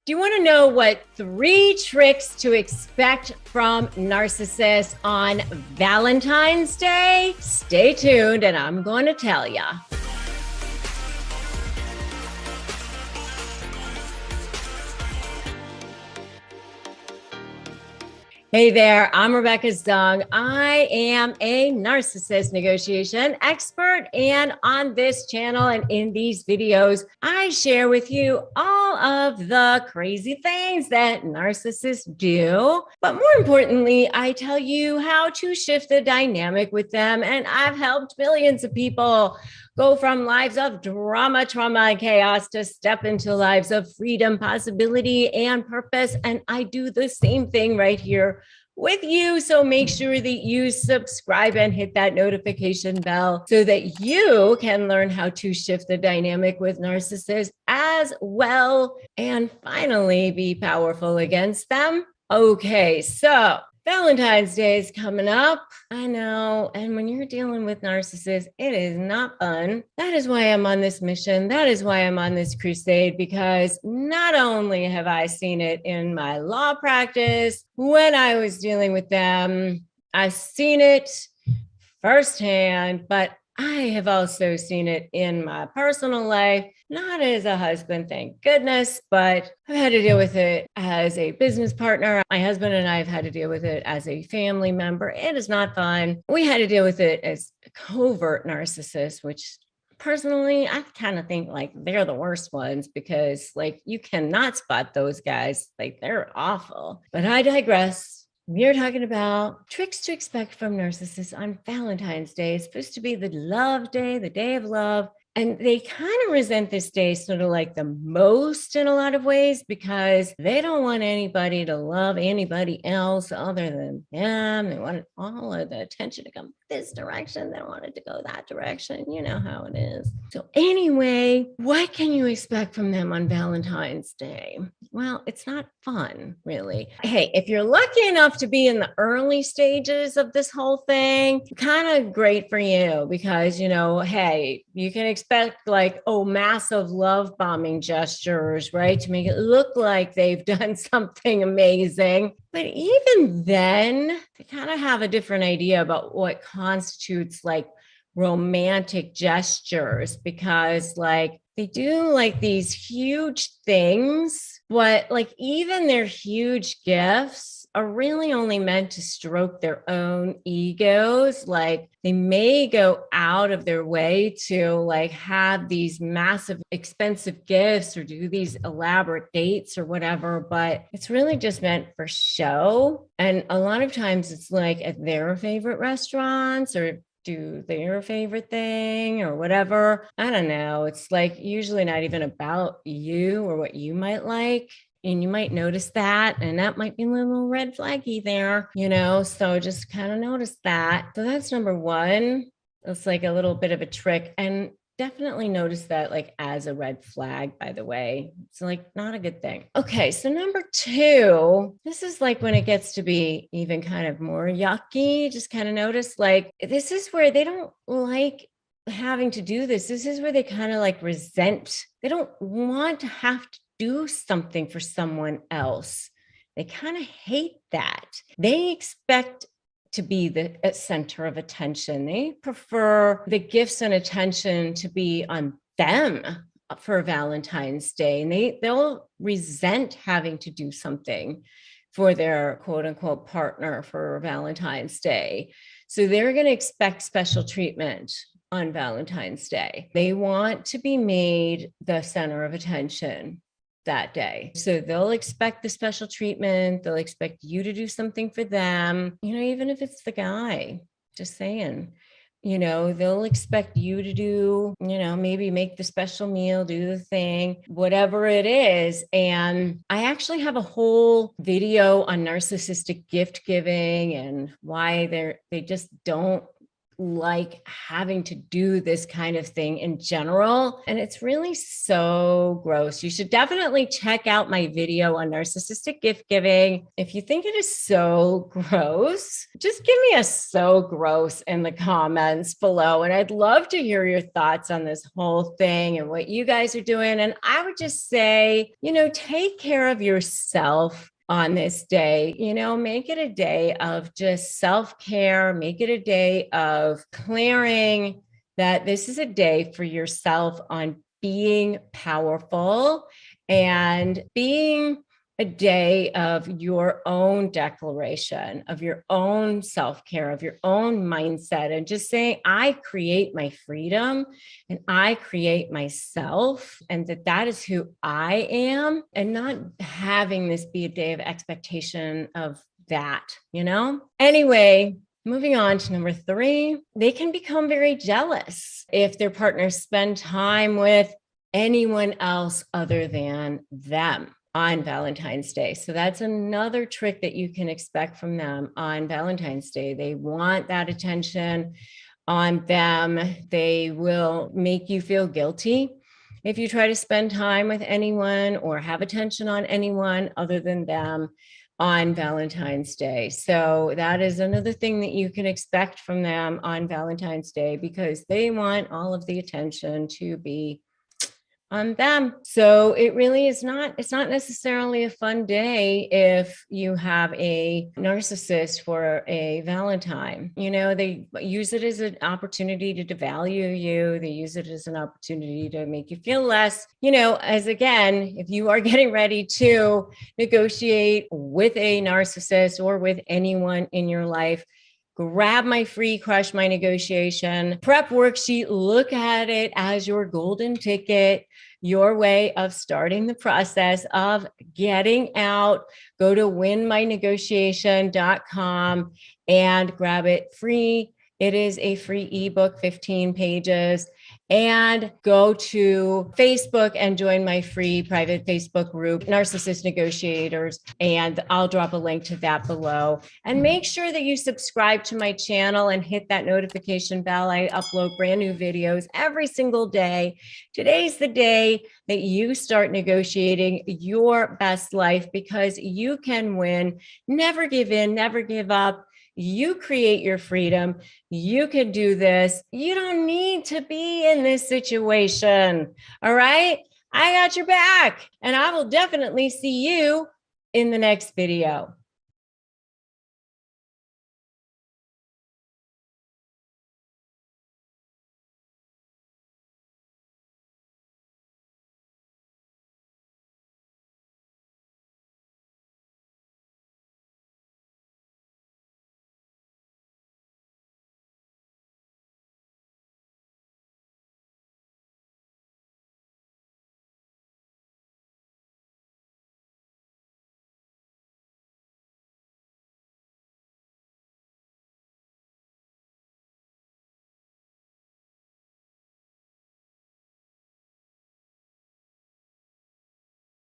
Do you want to know what 3 tricks to expect from narcissists on Valentine's Day? Stay tuned and I'm going to tell you. Hey there, I'm Rebecca Zung. I am a narcissist negotiation expert, and on this channel and in these videos, I share with you all of the crazy things that narcissists do. But more importantly, I tell you how to shift the dynamic with them, and I've helped millions of people go from lives of drama, trauma, and chaos to step into lives of freedom, possibility, and purpose. And I do the same thing right here with you. So make sure that you subscribe and hit that notification bell so that you can learn how to shift the dynamic with narcissists as well. And finally, be powerful against them. Okay, so Valentine's Day is coming up. I know. And when you're dealing with narcissists, it is not fun. That is why I'm on this mission. That is why I'm on this crusade, because not only have I seen it in my law practice when I was dealing with them, I've seen it firsthand, but I have also seen it in my personal life, not as a husband, thank goodness, but I've had to deal with it as a business partner. My husband and I have had to deal with it as a family member. It is not fun. We had to deal with it as covert narcissists, which personally, I kind of think like they're the worst ones because like you cannot spot those guys. Like they're awful, but I digress. We are talking about tricks to expect from narcissists on Valentine's Day. It's supposed to be the love day, the day of love. And they kind of resent this day sort of like the most in a lot of ways because they don't want anybody to love anybody else other than them. They want all of the attention to come this direction. They don't want it to go that direction. You know how it is. So anyway, what can you expect from them on Valentine's Day? Well, it's not fun, really. Hey, if you're lucky enough to be in the early stages of this whole thing, kind of great for you because, hey, you can expect like, massive love bombing gestures, right? To make it look like they've done something amazing. But even then, they kind of have a different idea about what constitutes like romantic gestures because like they do like these huge things, but like even their huge gifts are really only meant to stroke their own egos. Like they may go out of their way to like have these massive expensive gifts or do these elaborate dates or whatever, but it's really just meant for show. And a lot of times it's like at their favorite restaurants or do their favorite thing or whatever. I don't know. It's like usually not even about you or what you might like. And you might notice that, and that might be a little red flaggy there, so just kind of notice that. So that's number one. It's like a little bit of a trick. And definitely notice that like as a red flag, by the way. It's like not a good thing. Okay, so number 2, this is like when it gets to be even kind of more yucky. Just kind of notice like this is where they don't like having to do this. This is where they kind of like resent. They don't want to have to do something for someone else. They kind of hate that. They expect to be the center of attention. They prefer the gifts and attention to be on them for Valentine's Day. And they'll resent having to do something for their quote unquote partner for Valentine's Day. So they're going to expect special treatment on Valentine's Day. They want to be made the center of attention that day. So they'll expect the special treatment. They'll expect you to do something for them, even if it's the guy, just saying, they'll expect you to do, maybe make the special meal, do the thing, whatever it is. And I actually have a whole video on narcissistic gift giving and why they just don't like having to do this kind of thing in general. And it's really so gross. You should definitely check out my video on narcissistic gift giving. If you think it is so gross, just give me a so gross in the comments below. And I'd love to hear your thoughts on this whole thing and what you guys are doing. And I would just say, take care of yourself on this day. Make it a day of just self-care. Make it a day of clearing that this is a day for yourself on being powerful and being a day of your own declaration, of your own self-care, of your own mindset, and just saying, I create my freedom and I create myself, and that is who I am, and not having this be a day of expectation of that, Anyway, moving on to number 3, they can become very jealous if their partners spend time with anyone else other than them on Valentine's Day. So that's another trick that you can expect from them on Valentine's Day. They want that attention on them. They will make you feel guilty if you try to spend time with anyone or have attention on anyone other than them on Valentine's Day. So that is another thing that you can expect from them on Valentine's Day, because they want all of the attention to be on them. So it really is it's not necessarily a fun day if you have a narcissist for a Valentine. They use it as an opportunity to devalue you. They use it as an opportunity to make you feel less, as again, if you are getting ready to negotiate with a narcissist or with anyone in your life, grab my free Crush My Negotiation prep worksheet. Look at it as your golden ticket, your way of starting the process of getting out. Go to winmynegotiation.com and grab it free. It is a free ebook, 15 pages. And go to Facebook and join my free private Facebook group, Narcissist Negotiators. And I'll drop a link to that below. And make sure that you subscribe to my channel and hit that notification bell. I upload brand new videos every single day. Today's the day that you start negotiating your best life, because you can win. Never give in, never give up. You create your freedom. You can do this. You don't need to be in this situation. All right? I got your back, and I will definitely see you in the next video.